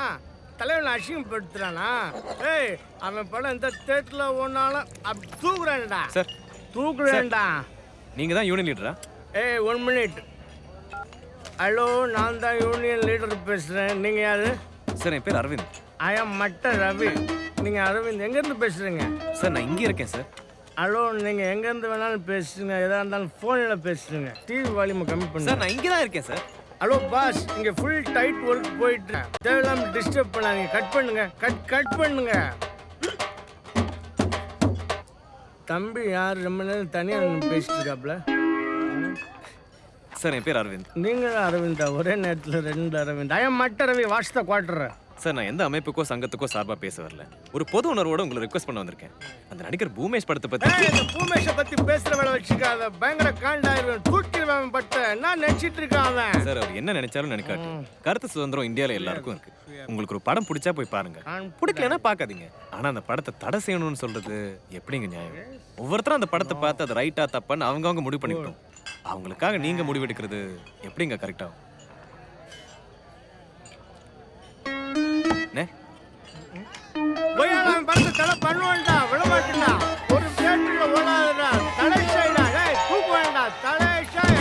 தலைவனை அசிங்கப்படுத்துறானா? ஏய், அவன் படம் இந்த தேட்டர்ல ஒன்னாலும் அப்படி தூக்குறான்டா. சார், தூக்குறேன்டா. நீங்க தான் யூனியன் லீடரா? ஏய், 1 மினிட். ஹலோ, நான் தான் யூனியன் லீடர் பேசுறேன். நீங்க யாரு? சார், என் பேர் அரவிந்த். ஐ எம் மட்ட ரவி. நீங்க அரவிந்த் எங்கேருந்து பேசுறீங்க? சார், நான் இங்கே இருக்கேன் சார். ஹலோ, நீங்கள் எங்கேருந்து வேணாலும் பேசுங்க, எதாக இருந்தாலும் ஃபோனில் பேசுங்க. டிவி வால்யூமை கம்மி பண்ணுங்க. சார், நான் இங்கே தான் இருக்கேன் சார். ஹலோ பாஸ், இங்கே ஃபுல் டைட் ஒர்க் போயிட்டு தேவையில்லாமல் டிஸ்டர்ப் பண்ணாதீங்க. கட் பண்ணுங்க, கட் பண்ணுங்க. தம்பி யார் ரொம்ப நேரம் தனியாக பேசிட்டு இருக்காப்ல? சார், என் பேர் அரவிந்த். நீங்களும் அரவிந்தா? ஒரே நேரத்தில் 2 அரவிந்த். ஐ எம் மட்ட Ravi, watch the quarter. Sir, நான் எந்த அமைப்புக்கோ சங்கத்துக்கோ சார்பாக பேச வரல. ஒரு பொது உணர்வோட உங்களை ரிக்வெஸ்ட் பண்ண வந்திருக்கேன். அந்த நடிகர் பூமேஷ் படத்தை பற்றி. பூமேஷை பற்றி பேசுகிற வேலை வச்சுக்காத, பயங்கர காண்டாயிரும், தூக்கிடுவேன் பட்ட. நான் நினச்சிட்டு இருக்கேன் அவன். சார், அவர் என்ன நினைச்சாலும் நினைக்காட்டு. கருத்து சுதந்திரம் இந்தியாவில் எல்லாருக்கும் இருக்கு. உங்களுக்கு ஒரு படம் பிடிச்சா போய் பாருங்க, பிடிக்கலன்னா பார்க்காதீங்க. ஆனால் அந்த படத்தை தடை செய்யணும்னு சொல்றது எப்படிங்க நியாயம்? ஒவ்வொருத்தரும் அந்த படத்தை பார்த்து அது ரைட்டா தப்பான்னு அவங்கவுங்க முடிவு பண்ணிக்கிட்டோம். அவங்களுக்காக நீங்க முடிவெடுக்கிறது எப்படிங்க கரெக்டாகும்? கொய்யாக்காரன் படத்தை தலை பண்ணுவான்டா, விட மாட்டேன்டா. ஒரு பேட்டில் ஓடாதடா, தலை ஷாய்டா, டேய் தூக்கு வேண்டா, தலை ஷாய்.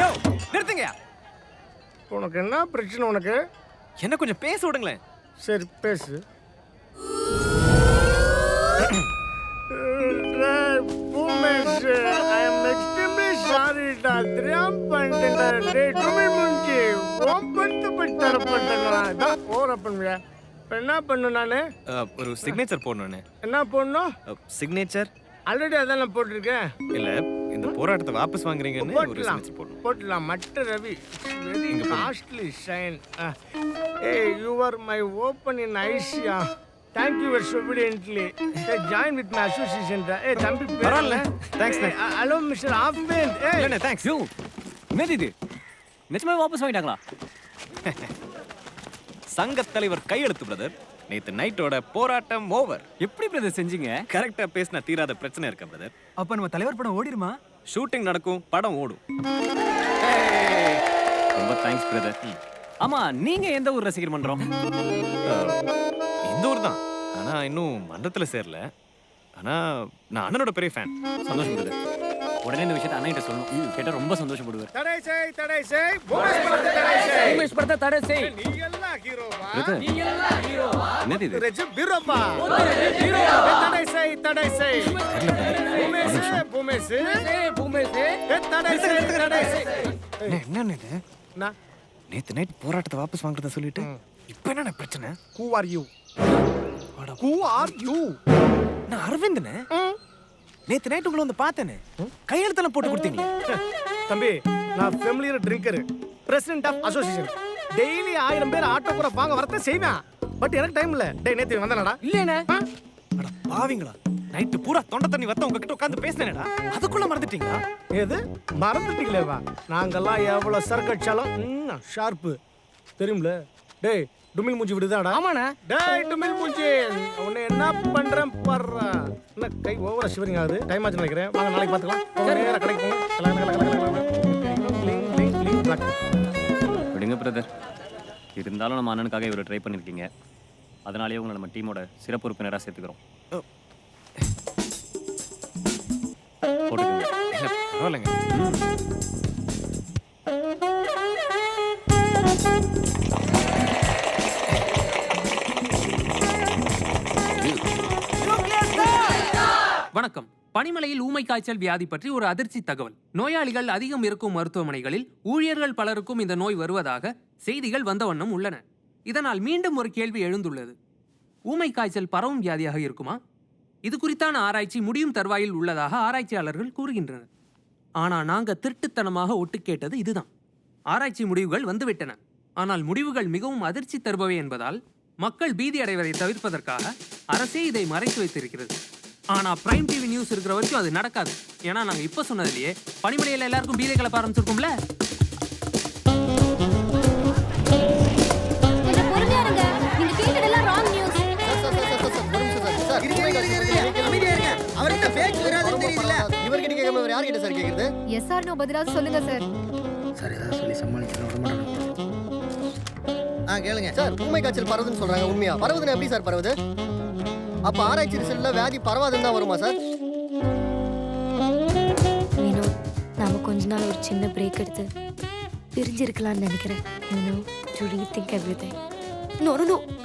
நிறுத்துங்க. உனக்கு என்ன பிரச்சனை உனக்கு? என்ன கொஞ்சம் பேச விடுங்களேன். சரி பேசு. பூமேஷ், ஐ எம் எக்ஸ்ட்ரீம்லி சாரிடா, தெரியாம பண்ணிட்டேன்டா. டேய் தமிழ் மூஞ்சி, ஓம்படுத்து போய் தரப்பட்டேன்டா. இதான் ஓர பண்ணுவியா? இப்போ என்ன பண்ணணும் நான்? ஒரு சிக்னேச்சர் போடணும்னு. என்ன போடணும்? சிக்னேச்சர் ஆல்ரெடி அதான் நான் போட்டிருக்கேன். இல்ல, இந்த போராட்டத்தை வாபஸ் வாங்குறீங்கன்னு ஒரு போட்டலாம் சிக்னேச்சர் போடணும். போட்டலாம். மட்ட ரவி, வெரி காஸ்ட்லி ஷைன். ஏய், you are my open in Isaiah. Thank you very obediently. Hey, join with my association. Hey, தம்பி பரவாயில்ல. Thanks, man. Hello, Mr. Afband. Hey. இல்ல, thanks. யோ, என்னது இது? நிஜமா வாபஸ் வாங்கிட்டாங்களா? சங்க தலைவர் கையெழுத்து பிரதர். நேத்து நைட்டோட போராட்டம் ஓவர். எப்படி பிரதர் செஞ்சீங்க? கரெக்டா பேசினா தீராத பிரச்சனை இருக்க பிரதர். அப்ப நம்ம தலைவர் படம் ஓடிடுமா? ஷூட்டிங் நடக்கும், படம் ஓடும். ரொம்ப தேங்க்ஸ் பிரதர். ஆமா, நீங்க எந்த ஊர் ரசிகர் மன்றம்? இந்த ஊர் தான். ஆனா இன்னும் மன்றத்துல சேரல. ஆனா நான் அண்ணனோட பெரிய ஃபேன். சந்தோஷம் பிரதர். உடனே இந்த விஷயத்தை அண்ணன்கிட்ட சொல்லணும். கேட்டா ரொம்ப சந்தோஷப்படுவார். தடை செய். பூமேஷ் படத்தை தடை செய். பூமேஷ் படத்தை தடை செய். நீ எல்லாம் ஹீரோவா? பிரதர், நீ எல்லாம் ஹீரோவா? என்னது இது? ரெஜி ஹீரோப்பா. தடை செய். பூமேஷ். தடை செய். என்ன இது? நான் நேத்து நைட் போராட்டத்தை வாபஸ் வாங்குறத சொல்லிட்டு இப்போ என்ன பிரச்சனை? Who are you? Who are you? நான் அரவிந்தனே. நேத்து நைட் உங்களை வந்து பார்த்தேனே. கையெழுத்தெல்லாம் போட்டு கொடுத்தீங்களே. தம்பி, நான் familiar drinker, president of association. Daily 1000 பேர் ஆட்டோ கூட வாங்க வரத செய்வேன். பட் எனக்கு டைம் இல்ல. டேய் நேத்து வந்தனடா. இல்லனே. அட பாவிங்களா. நைட் பூரா தொண்டை தண்ணி வத்த உங்ககிட்ட உட்கார்ந்து பேசினேடா. அதுக்குள்ள மறந்துட்டீங்களா? ஏது மறந்துட்டீங்களேவா? நாங்கெல்லாம் எவ்வளவு சரக்கடிச்சாலும் ஷார்ப்பு தெரியும்ல. டேய் டுமில் மூஞ்சி விடுதாடா. ஆமாண்ணா. டேய் டுமில் மூஞ்சி, உன்னை என்ன பண்றேன் பாருடா. என்ன கை ஓவரா ஷிவரிங் ஆகுது. டைம் ஆச்சு நினைக்கிறேன். வாங்க நாளைக்கு பார்த்துக்கலாம். நேரா கடைக்கு போங்க. விடுங்க பிரதர். இருந்தாலும் நம்ம அண்ணனுக்காக இவரை ட்ரை பண்ணிருக்கீங்க. அதனாலேயே உங்களை நம்ம டீமோட சிறப்பு உறுப்பினராக சேர்த்துக்கிறோம். போட்டுக்கோங்க. இல்லை பரவாயில்லைங்க. வணக்கம். பனிமலையில் ஊமை காய்ச்சல் வியாதி பற்றி ஒரு அதிர்ச்சி தகவல். நோயாளிகள் அதிகம் இருக்கும் மருத்துவமனைகளில் ஊழியர்கள் பலருக்கும் இந்த நோய் வருவதாக செய்திகள் வந்த வண்ணம் உள்ளன. இதனால் மீண்டும் ஒரு கேள்வி எழுந்துள்ளது. ஊமை காய்ச்சல் பரவும் வியாதியாக இருக்குமா? இது குறித்தான ஆராய்ச்சி முடியும் தருவாயில் உள்ளதாக ஆராய்ச்சியாளர்கள் கூறுகின்றனர். ஆனால் நாங்கள் திருட்டுத்தனமாக ஒட்டு கேட்டது இதுதான். ஆராய்ச்சி முடிவுகள் வந்துவிட்டன. ஆனால் முடிவுகள் மிகவும் அதிர்ச்சி தருபவை என்பதால் மக்கள் பீதி அடைவதை தவிர்ப்பதற்காக அரசே இதை மறைத்து வைத்திருக்கிறது. ஆனால் பிரைம் டிவி நியூஸ் இருக்கிற வரைக்கும் அது நடக்காது. ஏன்னா நாங்கள் இப்போ சொன்னதுலேயே பனிமலையில் எல்லாருக்கும் பீதை கலப்ப ஆரம்பிச்சிருக்கோம்ல. இவர்கிட்ட கேட்காம வேற யார்கிட்ட சார் கேக்குறது? எஸ் ஆர் நோ பதிலாவது சொல்லுங்க சார். சார் ஏதாவது சொல்லி சமாளிச்சு விட மாட்டாங்க. கேளுங்க சார், ஊமை காய்ச்சல் பரவுதுன்னு சொல்றாங்க. உண்மையா? பரவுதுன்னா எப்படி சார் பரவுது? அப்ப ஆராய்ச்சி ரிசல்ட்ல வியாதி பரவாதுன்னு தான் வருமா சார்? வினோத், நாம கொஞ்ச நாள் ஒரு சின்ன பிரேக் எடுத்து பிரிஞ்சிருக்கலாம்னு நினைக்கிறேன். To rethink everything. நோ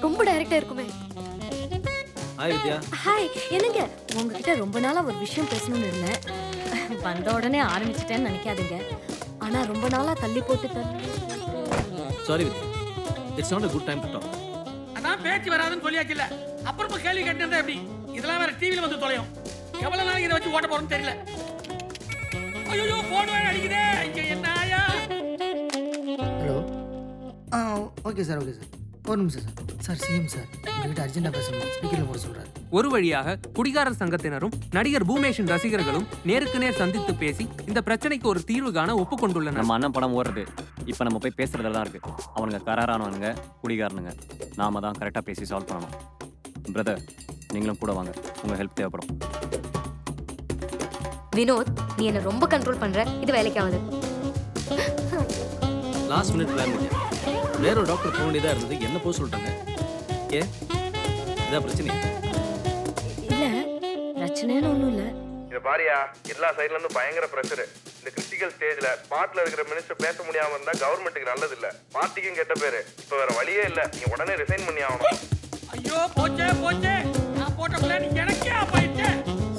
ரொம்ப டைரக்டா இருக்குமே. ஹாய் வித்யா. ஹாய். என்னங்க, உங்ககிட்ட ரொம்ப நாளா ஒரு விஷயம் பேசணும்னு இருந்தேன். வந்த உடனே ஆரம்பிச்சிட்டேன்னு நினைக்காதீங்க. ஆனா ரொம்ப நாளா தள்ளி போட்டு sorry Vidya. It's not a good time to talk. அதான் பேச்சு வராதுன்னு சொல்லியாச்சுல்ல. அப்புறமா கேள்வி கேட்டா எப்படி? இதெல்லாம் வேற டிவில வந்து தொலையும். எவ்வளவு நாளைக்கு இதை வச்சு ஓட்ட போறோம்னு தெரியல. ஐயோ போன் வேற அடிக்குதே. ஐயா என்ன ஆயா? ஹலோ. Okay sir. ஒரு நிமிஷம் சார். சார் சிஎம் சார், உங்ககிட்ட அர்ஜென்ட்டாக பேசணும். ஸ்பீக்கரில் போட சொல்கிறார். ஒரு வழியாக குடிகாரர் சங்கத்தினரும் நடிகர் பூமேஷின் ரசிகர்களும் நேருக்கு நேர் சந்தித்து பேசி இந்த பிரச்சனைக்கு ஒரு தீர்வு காண ஒப்புக்கொண்டுள்ளனர். நம்ம அண்ணன் படம் ஓடுறது. இப்போ நம்ம போய் பேசுறதுல தான் இருக்கு. அவனுங்க கராரானவனுங்க, குடிகாரனுங்க. நாம தான் கரெக்டாக பேசி சால்வ் பண்ணணும். பிரதர், நீங்களும் கூட வாங்க. உங்கள் ஹெல்ப் தேவைப்படும். வினோத், நீ என்ன ரொம்ப கண்ட்ரோல் பண்ற. இது வேலைக்காவது. லாஸ்ட் மினிட் பிளான் பண்ணி வேற ஒரு டாக்டர் போக வேண்டியதாக இருந்தது. என்ன போக சொல்லிட்டாங்க? ஏ இதான் பிரச்சனை. இல்லை பிரச்சனைன்னு ஒன்றும் இல்லை. இதை பாரியா, எல்லா சைட்ல இருந்து பயங்கர ப்ரெஷர். இந்த கிரிட்டிக்கல் ஸ்டேஜ்ல ஸ்பாட்ல இருக்கிற மினிஸ்டர் பேச முடியாம இருந்தா கவர்மெண்ட்டுக்கு நல்லது இல்ல, பார்ட்டிக்கும் கெட்ட பேரு. இப்ப வேற வழியே இல்ல, நீ உடனே ரிசைன் பண்ணி ஆகணும். ஐயோ போச்சே போச்சே, நான் போட்ட பிளான் எனக்கே ஆப்பாயிடுச்சே.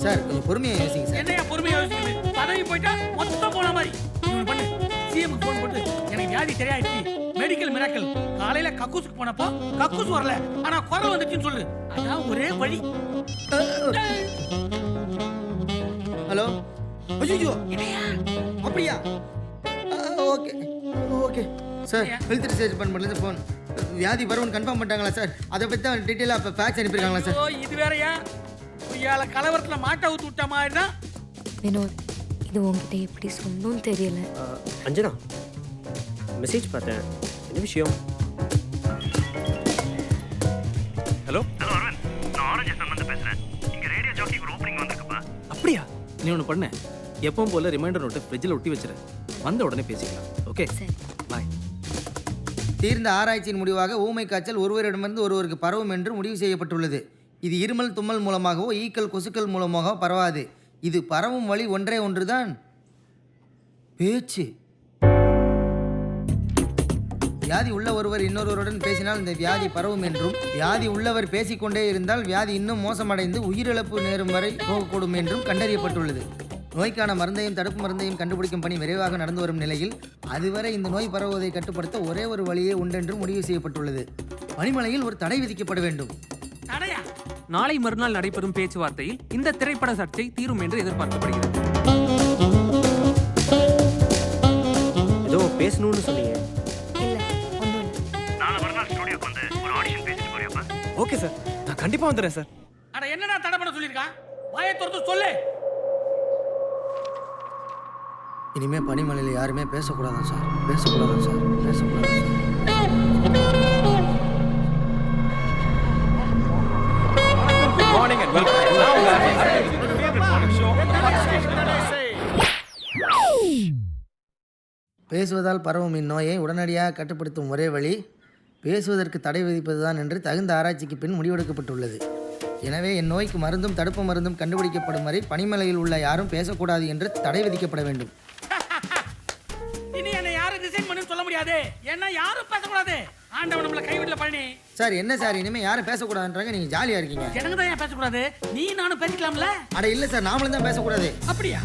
சார் கொஞ்சம் பொறுமையாக யோசிங்க சார். என்னையா பொறுமையா யோசிக்குது? பதவி போயிட்டா மொத்தம் போன மாதிரி. நீ ஒண்ணு பண்ணு, சிஎம்க்கு ஃபோன் போட்டு எனக்கு வியாதி சரியாயிடுச்சு, மெடிக்கல் மிராக்கல். காலையில கக்கூசுக்கு போனப்போ கக்கூஸ் வரல, ஆனா குரல் வந்துச்சுன்னு சொல்லு. அதான் ஒரே வழி. ஹலோ, ஐயோ அப்படியா? Okay okay sir, health research டிபார்ட்மெண்ட்லேருந்து ஃபோன். வியாதி வரும்னு கன்ஃபார்ம் பண்ணிட்டாங்களா சார்? அதை பற்றி தான் டீட்டெயிலாக அப்போ ஃபேக்ஸ் அனுப்பியிருக்காங்களா சார்? ஓ இது வேறயா? இயால கலவரத்தில் மாட்டை ஊத்து விட்ட மாதிரி தான். வினோத், இது உங்ககிட்ட எப்படி சொல்லணும்னு தெரியல. அஞ்சனா, மெசேஜ் பார்த்தேன், என்ன விஷயம்? ஹலோ, நான் ஆரஞ்சு எஃப்எம் வந்து பேசுறேன். இங்க ரேடியோ ஜாக்கிக்கு ஒரு ஓப்பனிங் வந்திருக்குப்பா. அப்படியா? நீ ஒன்று பண்ண, எப்பவும் போல ரிமைண்டர் நோட்டை ஃப்ரிட்ஜில் ஒட்டி வச்சிரு. வந்த உடனே பேசிக்கலாம். ஓகே, பாய். தீர்ந்த ஆராய்ச்சியின் முடிவாக ஊமை காய்ச்சல் ஒருவரிடமிருந்து ஒருவருக்கு பரவும் என்று முடிவு செய்யப்பட்டுள்ளது. இது இருமல் தும்மல் மூலமாகவோ ஈக்கள் கொசுக்கள் மூலமாகவோ பரவாது. இது பரவும் வழி ஒன்றே ஒன்றுதான், பேச்சு. வியாதி உள்ள ஒருவர் இன்னொருவருடன் பேசினால் இந்த வியாதி பரவும் என்றும், வியாதி உள்ளவர் பேசிக்கொண்டே இருந்தால் வியாதி இன்னும் மோசமடைந்து உயிரிழப்பு நேரும் வரை போகக்கூடும் என்றும் கண்டறியப்பட்டுள்ளது. நோய்க்கான மருந்தையும் தடுப்பு மருந்தையும் கண்டுபிடிக்கும் பணி விரைவாக நடந்து வரும் நிலையில் அதுவரை இந்த நோய் பரவுவதை கட்டுப்படுத்த ஒரே ஒரு வழியே உண்டென்று முடிவு செய்யப்பட்டுள்ளது. பனிமலையில் ஒரு தடை விதிக்கப்பட வேண்டும். நாளை மறுநாள் நடைபெறும் பேச்சுவார்த்தையில் இந்த திரைப்பட சர்ச்சை தீரும் என்று எதிர்பார்க்கப்படுகிறது. ஏதோ பேசணும்னு சொன்னீங்க. நாளை மறுநாள் ஸ்டுடியோக்கு வந்து ஒரு ஆடிஷன் பேசிட்டு போறியாப்பா? ஓகே சார், நான் கண்டிப்பாக வந்துடுறேன் சார். அட என்னடா தடை பண்ண சொல்லியிருக்கான்? வாயை திறந்து சொல்லு. இனிமே பனிமலையில் யாருமே பேசக்கூடாதான் சார், பேசக்கூடாதான் சார், பேசக்கூடாதான் சார். Morning and welcome. பேசுவதால் பரவும் இந்நோயை உடனடியாக கட்டுப்படுத்தும் ஒரே வழி பேசுவதற்கு தடை விதிப்பதுதான் என்று தகுந்த ஆராய்ச்சிக்கு பின் முடிவெடுக்கப்பட்டுள்ளது. எனவே இந்நோய்க்கு மருந்தும் தடுப்பு மருந்தும் கண்டுபிடிக்கப்படும் வரை பனிமலையில் உள்ள யாரும் பேசக்கூடாது என்று தடை விதிக்கப்பட வேண்டும். இனி என்ன யாரும் ரிசைன் பண்ணி சொல்ல முடியாது, ஏன்னா யாரும் பேசக்கூடாது. ஆண்டவன் நம்மள கைவிடல பழனி. சார் என்ன சார், இனிமேல் யாரும் பேசக்கூடாதுன்றாங்க, நீங்கள் ஜாலியாக இருக்கீங்க. ஜனங்க தான் ஏன் பேசக்கூடாது? நீ நானும் பேசிக்கலாம்ல? அட இல்லை சார், நாமளும் தான் பேசக்கூடாது. அப்படியா?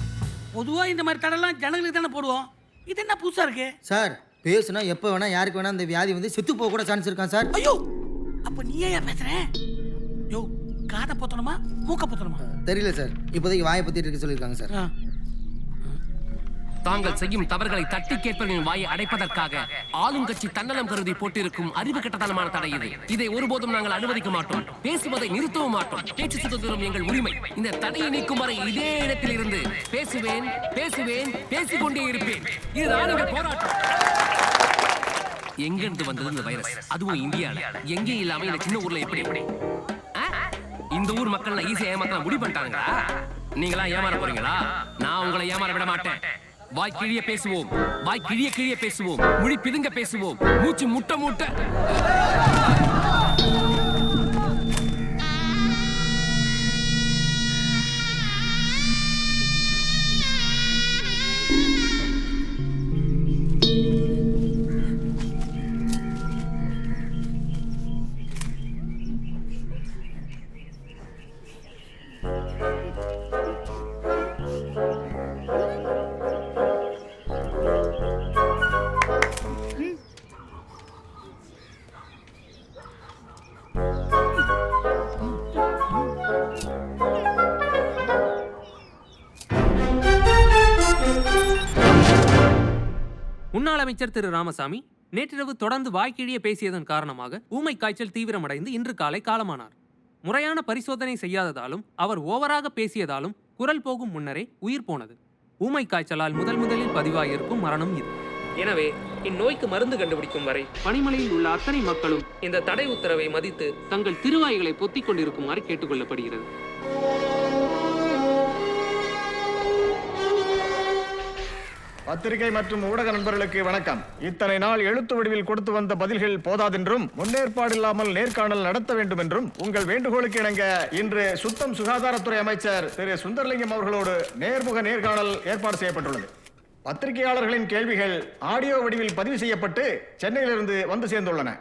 பொதுவா இந்த மாதிரி தடெல்லாம் ஜனங்களுக்கு தானே போடுவோம். இது என்ன புதுசா இருக்கு? சார் பேசுனா எப்போ வேணா யாருக்கு வேணா இந்த வியாதி வந்து செத்து போக கூட சான்ஸ் இருக்கான் சார். ஐயோ, அப்ப நீ ஏன் பேசுற? யோ, காதை பொத்தணுமா மூக்க பொத்தணுமா? தெரியல சார், இப்போதைக்கு வாயை பத்திட்டு இருக்க சொல்லியிருக்காங்க சார். தாங்கள் செய்யும் தவறுகளை தட்டி கேட்பவர்களின் வாயை அடைப்பதற்காக ஆளுங்கட்சி தன்னலம் கருதி போட்டிருக்கும் அறிவு கட்டத்தனமான தடை இது. இதை ஒருபோதும் நாங்கள் அனுமதிக்க மாட்டோம். பேசுவதை நிறுத்தவும் மாட்டோம். பேச்சு சுதந்திரம் எங்கள் உரிமை. இந்த தடையை நீக்கும் வரை இதே இடத்தில் இருந்து பேசுவேன் பேசுவேன் பேசிக்கொண்டே இருப்பேன். இதுதான் எங்கள் போராட்டம். எங்கிருந்து வந்தது இந்த வைரஸ்? அதுவும் இந்தியால எங்கே இல்லாம இந்த சின்ன ஊர்ல எப்படி? இந்த ஊர் மக்கள் ஈஸியா ஏமாத்த முடிவு பண்ணிட்டாங்களா? நீங்களா ஏமாற போறீங்களா? நான் உங்களை ஏமாற விட மாட்டேன். வாய் கிழிய பேசுவோம், வாய் கிழிய கிழிய பேசுவோம், முடி பிதுங்க பேசுவோம், மூச்சு முட்ட முட்ட. முன்னாள் அமைச்சர் திரு ராமசாமி நேற்றிரவு தொடர்ந்து வாய்க்கிழிய பேசியதன் காரணமாக ஊமை காய்ச்சல் தீவிரமடைந்து இன்று காலை காலமானார். முறையான பரிசோதனை செய்யாததாலும் அவர் ஓவராக பேசியதாலும் குரல் போகும் முன்னரே உயிர் போனது. ஊமை காய்ச்சலால் முதலில் பதிவாகியிருக்கும் மரணம் இது. எனவே இந்நோய்க்கு மருந்து கண்டுபிடிக்கும் வரை பனிமலையில் உள்ள அத்தனை மக்களும் இந்த தடை உத்தரவை மதித்து தங்கள் திருவாய்களை பொத்திக் கொண்டிருக்குமாறு கேட்டுக்கொள்ளப்படுகிறது. பத்திரிகை மற்றும் ஊடக நண்பர்களுக்கு வணக்கம். இத்தனை நாள் எழுத்து வடிவில் கொடுத்து வந்த பதில்கள் போதாதென்றும் முன்னேற்பாடு இல்லாமல் நேர்காணல் நடத்த வேண்டும் என்றும் உங்கள் வேண்டுகோளுக்கு இணங்க இன்று சுத்தம் சுகாதாரத்துறை அமைச்சர் திரு சுந்தரலிங்கம் அவர்களோடு நேர்முக நேர்காணல் ஏற்பாடு செய்யப்பட்டுள்ளது. பத்திரிகையாளர்களின் கேள்விகள் ஆடியோ வடிவில் பதிவு செய்யப்பட்டு சென்னையிலிருந்து வந்து சேர்ந்துள்ளன.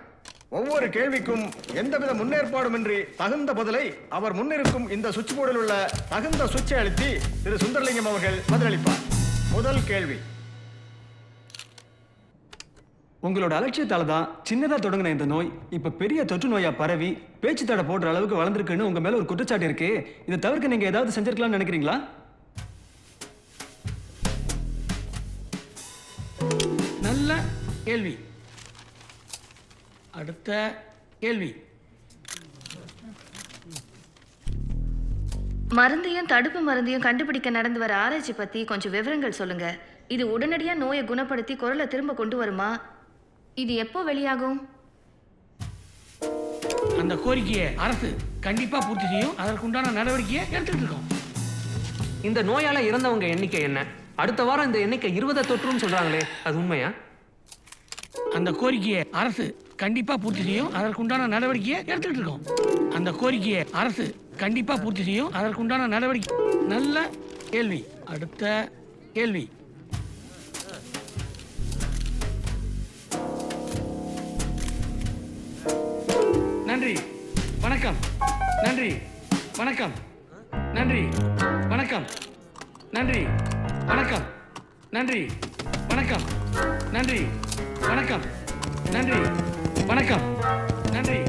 ஒவ்வொரு கேள்விக்கும் எந்தவித முன்னேற்பாடுமின்றி தகுந்த பதிலை அவர் முன்னிருக்கும் இந்த சுவிட்ச் போர்டில் உள்ள தகுந்த சுவிட்சை அழுத்தி திரு சுந்தரலிங்கம் அவர்கள் பதிலளிப்பார். முதல் கேள்வி. உங்களோட அலட்சியத்தால தான் சின்னதா தொடங்கின இந்த நோய் இப்ப பெரிய தொற்று நோயா பரவி பேச்சு தடை போடுற அளவுக்கு வளர்ந்துருக்குன்னு உங்க மேல ஒரு குற்றச்சாட்டு இருக்கு. இதை தவிர்க்க நீங்க ஏதாவது செஞ்சிருக்கலாம்னு நினைக்கிறீங்களா? நல்ல கேள்வி. அடுத்த கேள்வி. மருந்தையும் தடுப்பு மருந்தையும் கண்டுபிடிக்க நடந்து வர ஆராய்ச்சி பத்தி கொஞ்சம் விவரங்கள் சொல்லுங்க. இது உடனடியா நோயை குணப்படுத்தி குரலை திரும்ப கொண்டு வருமா? இது எப்போ வெளியாகும்? அந்த கோரிக்கையை அரசு கண்டிப்பா பூர்த்தி செய்யும். அதற்குண்டான நடவடிக்கையை எடுத்துட்டு இருக்கோம். இந்த நோயால இறந்தவங்க எண்ணிக்கை என்ன? அடுத்த வாரம் இந்த எண்ணிக்கை 20 தொற்றுன்னு சொல்றாங்களே, அது உண்மையா? அந்த கோரிக்கையை அரசு கண்டிப்பா பூர்த்தி செய்யும். அதற்குண்டான நடவடிக்கையை எடுத்துட்டு இருக்கோம். அந்த கோரிக்கையை அரசு கண்டிப்பா பூர்த்தி செய்யும். அதற்குண்டான நடவடிக்கை. நல்ல கேள்வி. அடுத்த கேள்வி. நன்றி வணக்கம். நன்றி வணக்கம். நன்றி வணக்கம். நன்றி வணக்கம். நன்றி வணக்கம். நன்றி வணக்கம். நன்றி வணக்கம். நன்றி